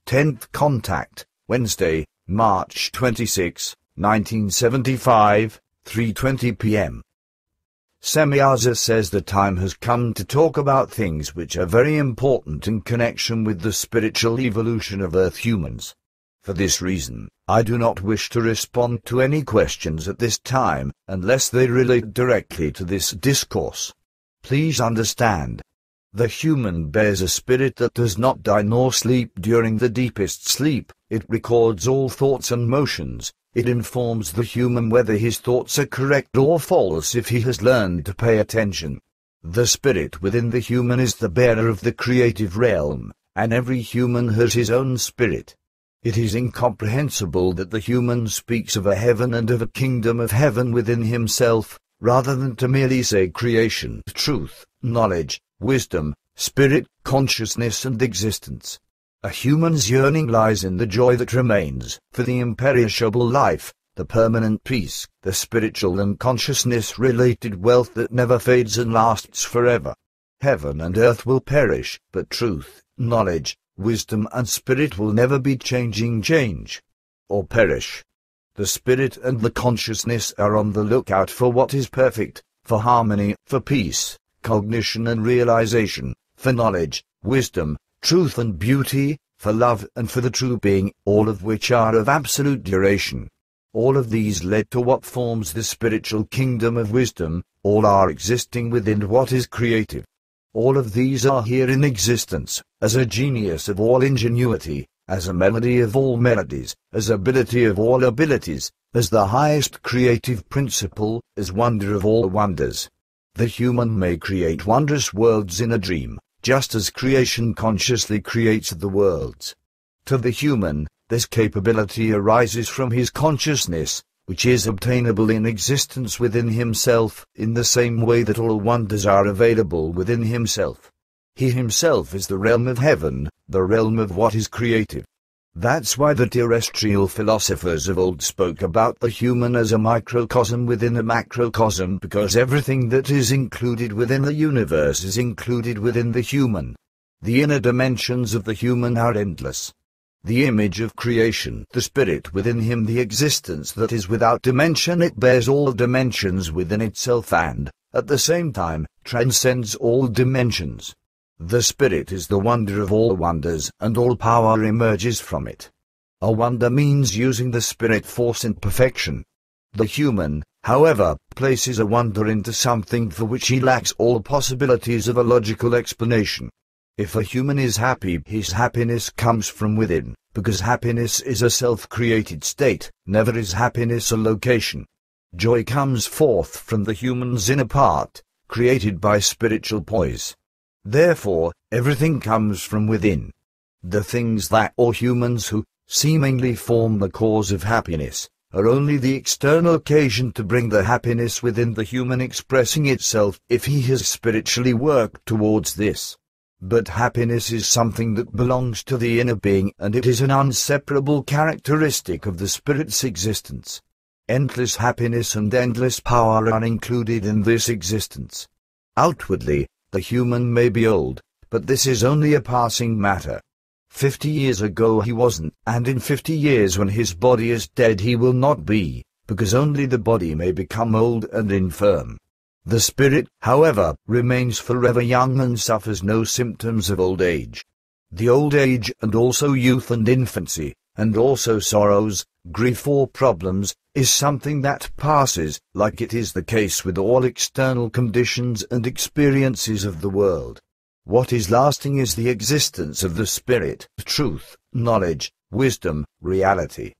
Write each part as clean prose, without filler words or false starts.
10th Contact, Wednesday, March 26, 1975, 3:20 p.m. Semjase says the time has come to talk about things which are very important in connection with the spiritual evolution of Earth humans. For this reason, I do not wish to respond to any questions at this time, unless they relate directly to this discourse. Please understand. The human bears a spirit that does not die nor sleep during the deepest sleep. It records all thoughts and motions. It informs the human whether his thoughts are correct or false if he has learned to pay attention. The spirit within the human is the bearer of the creative realm, and every human has his own spirit. It is incomprehensible that the human speaks of a heaven and of a kingdom of heaven within himself, rather than to merely say creation, truth, knowledge, wisdom, spirit, consciousness and existence. A human's yearning lies in the joy that remains, for the imperishable life, the permanent peace, the spiritual and consciousness-related wealth that never fades and lasts forever. Heaven and earth will perish, but truth, knowledge, wisdom and spirit will never be change, or perish. The spirit and the consciousness are on the lookout for what is perfect, for harmony, for peace, cognition and realization, for knowledge, wisdom, truth and beauty, for love and for the true being, all of which are of absolute duration. All of these led to what forms the spiritual kingdom of wisdom. All are existing within what is creative. All of these are here in existence, as a genius of all ingenuity, as a melody of all melodies, as ability of all abilities, as the highest creative principle, as wonder of all wonders. The human may create wondrous worlds in a dream, just as creation consciously creates the worlds. To the human, this capability arises from his consciousness, which is obtainable in existence within himself, in the same way that all wonders are available within himself. He himself is the realm of heaven, the realm of what is creative. That's why the terrestrial philosophers of old spoke about the human as a microcosm within a macrocosm, because everything that is included within the universe is included within the human. The inner dimensions of the human are endless. The image of creation, the spirit within him, the existence that is without dimension, it bears all dimensions within itself and, at the same time, transcends all dimensions. The spirit is the wonder of all wonders, and all power emerges from it. A wonder means using the spirit force in perfection. The human, however, places a wonder into something for which he lacks all possibilities of a logical explanation. If a human is happy, his happiness comes from within, because happiness is a self-created state, never is happiness a location. Joy comes forth from the human's inner part, created by spiritual poise. Therefore, everything comes from within. The things that all humans who, seemingly form the cause of happiness, are only the external occasion to bring the happiness within the human expressing itself if he has spiritually worked towards this. But happiness is something that belongs to the inner being, and it is an inseparable characteristic of the spirit's existence. Endless happiness and endless power are included in this existence. Outwardly, the human may be old, but this is only a passing matter. 50 years ago he wasn't, and in 50 years when his body is dead he will not be, because only the body may become old and infirm. The spirit, however, remains forever young and suffers no symptoms of old age. The old age and also youth and infancy, and also sorrows, grief or problems, is something that passes, like it is the case with all external conditions and experiences of the world. What is lasting is the existence of the spirit, truth, knowledge, wisdom, reality.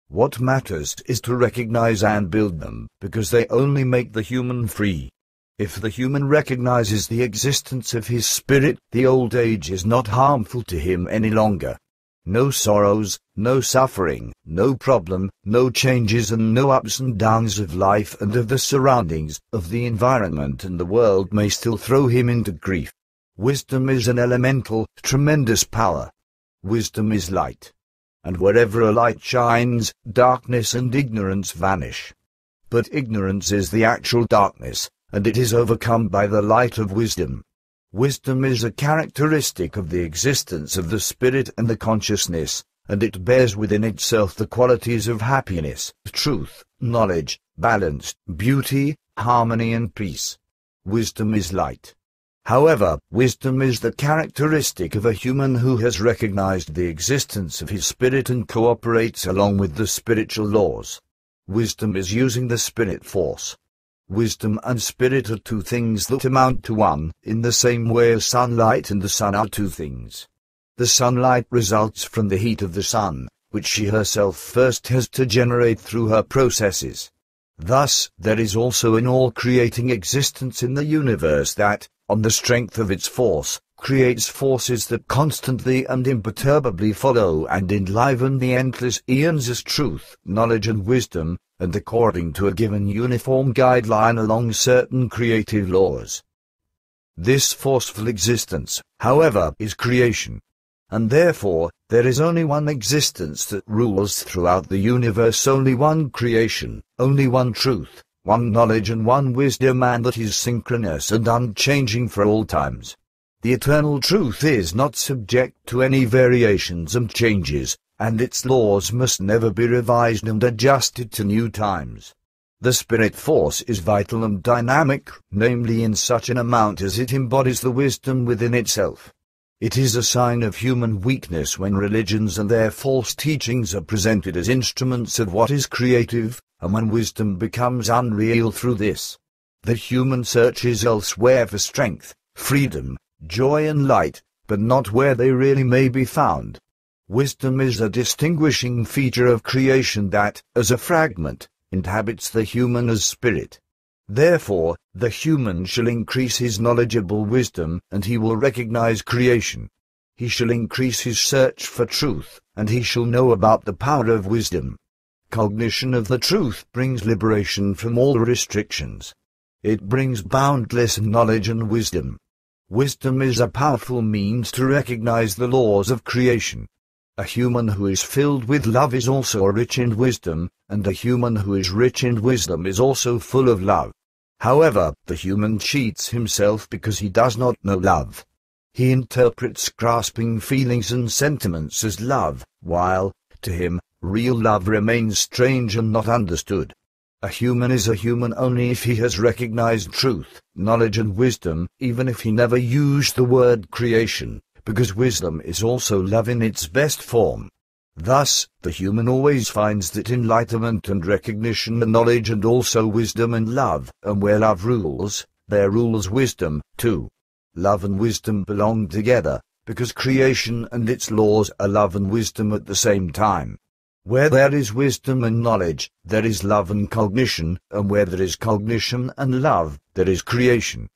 What matters is to recognize and build them, because they only make the human free. If the human recognizes the existence of his spirit, the old age is not harmful to him any longer. No sorrows, no suffering, no problem, no changes and no ups and downs of life and of the surroundings, of the environment and the world may still throw him into grief. Wisdom is an elemental, tremendous power. Wisdom is light. And wherever a light shines, darkness and ignorance vanish. But ignorance is the actual darkness, and it is overcome by the light of wisdom. Wisdom is a characteristic of the existence of the spirit and the consciousness, and it bears within itself the qualities of happiness, truth, knowledge, balance, beauty, harmony and peace. Wisdom is light. However, wisdom is the characteristic of a human who has recognized the existence of his spirit and cooperates along with the spiritual laws. Wisdom is using the spirit force. Wisdom and spirit are two things that amount to one, in the same way as sunlight and the sun are two things. The sunlight results from the heat of the sun, which she herself first has to generate through her processes. Thus, there is also an all-creating existence in the universe that, on the strength of its force, creates forces that constantly and imperturbably follow and enliven the endless eons as truth, knowledge and wisdom, and according to a given uniform guideline along certain creative laws. This forceful existence, however, is creation. And therefore, there is only one existence that rules throughout the universe, only one creation, only one truth, one knowledge and one wisdom, and that is synchronous and unchanging for all times. The eternal truth is not subject to any variations and changes, and its laws must never be revised and adjusted to new times. The spirit force is vital and dynamic, namely in such an amount as it embodies the wisdom within itself. It is a sign of human weakness when religions and their false teachings are presented as instruments of what is creative, and when wisdom becomes unreal through this. The human searches elsewhere for strength, freedom, joy and light, but not where they really may be found. Wisdom is a distinguishing feature of creation that, as a fragment, inhabits the human as spirit. Therefore, the human shall increase his knowledgeable wisdom, and he will recognize creation. He shall increase his search for truth, and he shall know about the power of wisdom. Cognition of the truth brings liberation from all restrictions. It brings boundless knowledge and wisdom. Wisdom is a powerful means to recognize the laws of creation. A human who is filled with love is also rich in wisdom, and a human who is rich in wisdom is also full of love. However, the human cheats himself because he does not know love. He interprets grasping feelings and sentiments as love, while, to him, real love remains strange and not understood. A human is a human only if he has recognized truth, knowledge and wisdom, even if he never used the word creation, because wisdom is also love in its best form. Thus, the human always finds that enlightenment and recognition and knowledge and also wisdom and love, and where love rules, there rules wisdom, too. Love and wisdom belong together, because creation and its laws are love and wisdom at the same time. Where there is wisdom and knowledge, there is love and cognition, and where there is cognition and love, there is creation.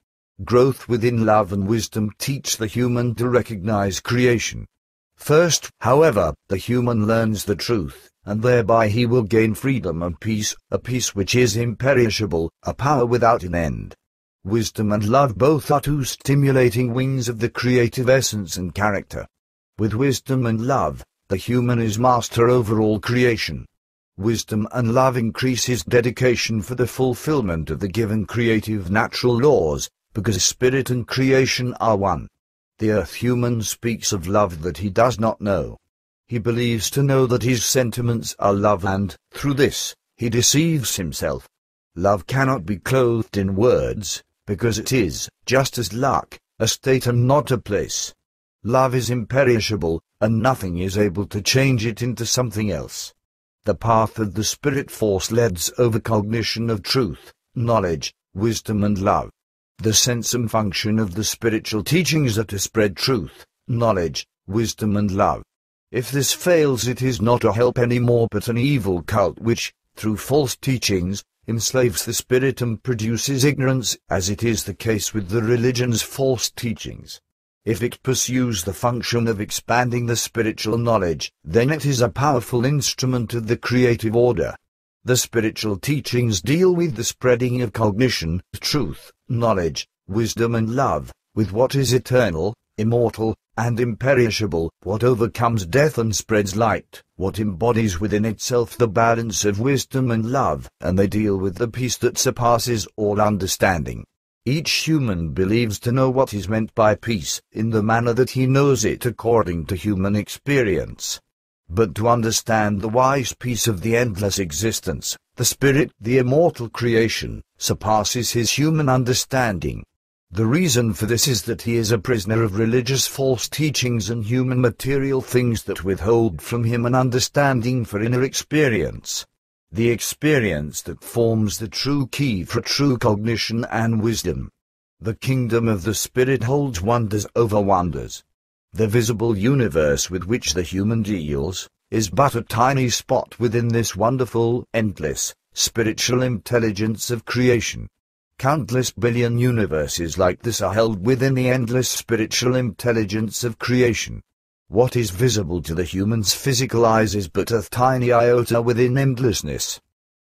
Growth within love and wisdom teach the human to recognize creation. First, however, the human learns the truth, and thereby he will gain freedom and peace, a peace which is imperishable, a power without an end. Wisdom and love both are two stimulating wings of the creative essence and character. With wisdom and love, the human is master over all creation. Wisdom and love increase his dedication for the fulfillment of the given creative natural laws, because spirit and creation are one. The earth human speaks of love that he does not know. He believes to know that his sentiments are love, and, through this, he deceives himself. Love cannot be clothed in words, because it is, just as luck, a state and not a place. Love is imperishable, and nothing is able to change it into something else. The path of the spirit force leads over cognition of truth, knowledge, wisdom and love. The sense and function of the spiritual teachings are to spread truth, knowledge, wisdom and love. If this fails, it is not a help any more but an evil cult which, through false teachings, enslaves the spirit and produces ignorance, as it is the case with the religion's false teachings. If it pursues the function of expanding the spiritual knowledge, then it is a powerful instrument of the creative order. The spiritual teachings deal with the spreading of cognition, truth, knowledge, wisdom and love, with what is eternal, immortal, and imperishable, what overcomes death and spreads light, what embodies within itself the balance of wisdom and love, and they deal with the peace that surpasses all understanding. Each human believes to know what is meant by peace in the manner that he knows it according to human experience. But to understand the wise peace of the endless existence, the spirit, the immortal creation, surpasses his human understanding. The reason for this is that he is a prisoner of religious false teachings and human material things that withhold from him an understanding for inner experience. The experience that forms the true key for true cognition and wisdom. The kingdom of the spirit holds wonders over wonders. The visible universe with which the human deals is but a tiny spot within this wonderful, endless, spiritual intelligence of creation. Countless billion universes like this are held within the endless spiritual intelligence of creation. What is visible to the human's physical eyes is but a tiny iota within endlessness.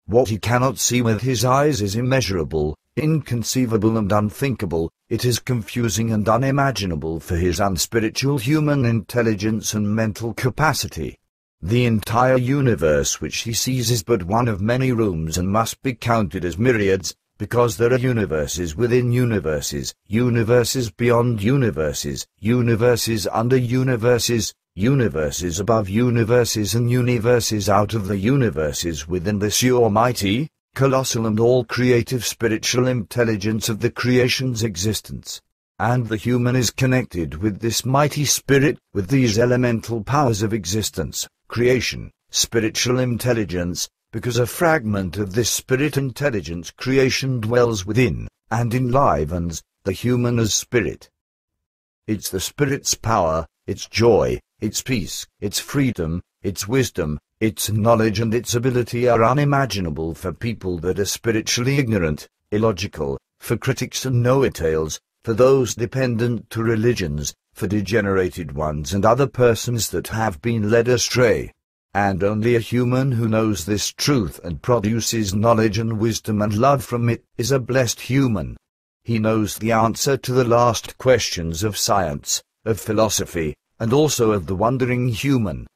What he cannot see with his eyes is immeasurable, inconceivable and unthinkable. It is confusing and unimaginable for his unspiritual human intelligence and mental capacity. The entire universe which he sees is but one of many rooms and must be counted as myriads, because there are universes within universes, universes beyond universes, universes under universes, universes above universes and universes out of the universes within this almighty, colossal and all-creative spiritual intelligence of the creation's existence. And the human is connected with this mighty spirit, with these elemental powers of existence, creation, spiritual intelligence, because a fragment of this spirit intelligence creation dwells within, and enlivens, the human as spirit. It's the spirit's power, its joy, its peace, its freedom, its wisdom, its knowledge and its ability are unimaginable for people that are spiritually ignorant, illogical, for critics and know-it-alls, for those dependent to religions, for degenerated ones and other persons that have been led astray. And only a human who knows this truth and produces knowledge and wisdom and love from it is a blessed human. He knows the answer to the last questions of science, of philosophy, and also of the wandering human.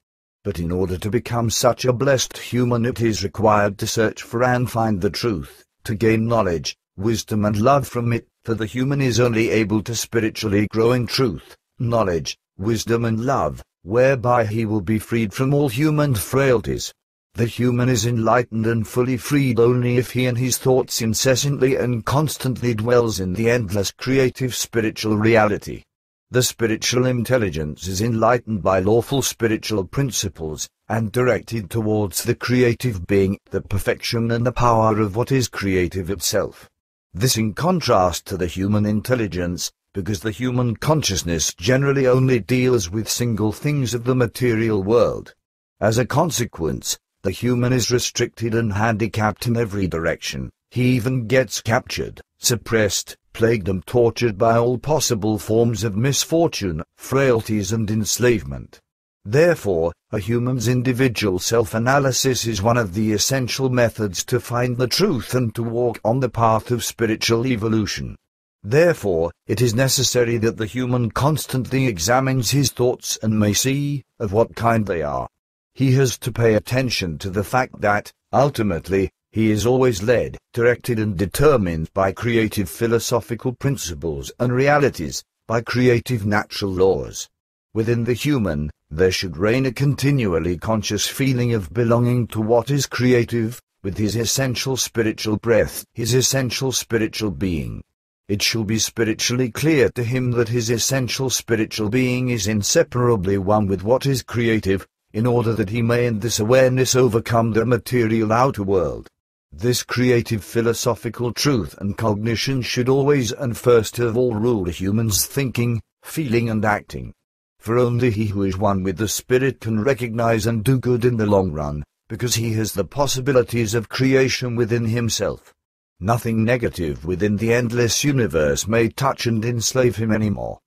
But in order to become such a blessed human it is required to search for and find the truth, to gain knowledge, wisdom and love from it, for the human is only able to spiritually grow in truth, knowledge, wisdom and love, whereby he will be freed from all human frailties. The human is enlightened and fully freed only if he in his thoughts incessantly and constantly dwells in the endless creative spiritual reality. The spiritual intelligence is enlightened by lawful spiritual principles, and directed towards the creative being, the perfection and the power of what is creative itself. This in contrast to the human intelligence, because the human consciousness generally only deals with single things of the material world. As a consequence, the human is restricted and handicapped in every direction. He even gets captured, suppressed, plagued and tortured by all possible forms of misfortune, frailties and enslavement. Therefore, a human's individual self-analysis is one of the essential methods to find the truth and to walk on the path of spiritual evolution. Therefore, it is necessary that the human constantly examines his thoughts and may see of what kind they are. He has to pay attention to the fact that, ultimately, he is always led, directed and determined by creative philosophical principles and realities, by creative natural laws. Within the human, there should reign a continually conscious feeling of belonging to what is creative, with his essential spiritual breath, his essential spiritual being. It shall be spiritually clear to him that his essential spiritual being is inseparably one with what is creative, in order that he may in this awareness overcome the material outer world. This creative philosophical truth and cognition should always and first of all rule a human's thinking, feeling and acting. For only he who is one with the spirit can recognize and do good in the long run, because he has the possibilities of creation within himself. Nothing negative within the endless universe may touch and enslave him anymore.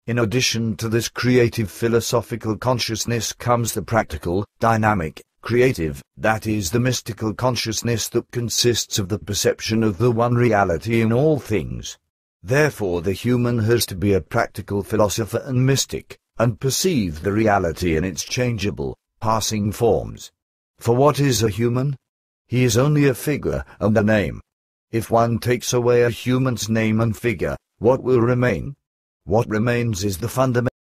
In addition to this creative philosophical consciousness comes the practical, dynamic, creative, that is the mystical consciousness that consists of the perception of the one reality in all things. Therefore the human has to be a practical philosopher and mystic, and perceive the reality in its changeable, passing forms. For what is a human? He is only a figure and a name. If one takes away a human's name and figure, what will remain? What remains is the fundamental